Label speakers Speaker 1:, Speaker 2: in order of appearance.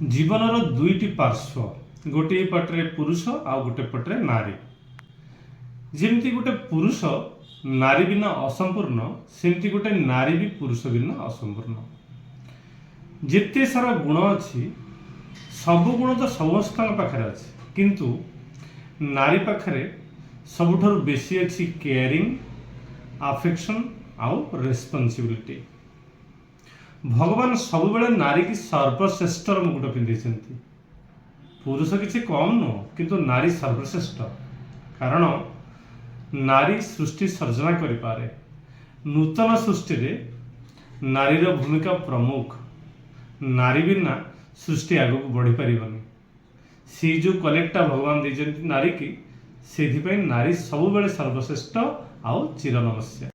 Speaker 1: जीवनर दुईटी पार्श्व गोटे पटे पुरुष आउ गोटे पटे नारी जमती गोटे पुरुष नारी बिना असंपूर्ण सेमती गोटे नारी भी पुरुष बिना असंपूर्ण जिते सारा गुण अच्छी सब गुण तो समस्त पाखे अच्छे किंतु नारी पाखे सबुठारु बेसी अच्छी केयरिंग अफेक्शन आउ रेस्पॉन्सिबिलिटी भगवान सब बेले नारी की सर्वश्रेष्ठर मुकुट पिंधि पुरुष किसी कम नुह किंतु नारी सर्वश्रेष्ठ कारण नारी सृष्टि सर्जना करें नूतन सृष्टि रे नारीर भूमिका प्रमुख नारी बिना सृष्टि आगक बढ़ी पारनी सी जो कलेक्टा भगवान दे नारी की से नारी सब बेले सर्वश्रेष्ठ आउ चिर नमस्या।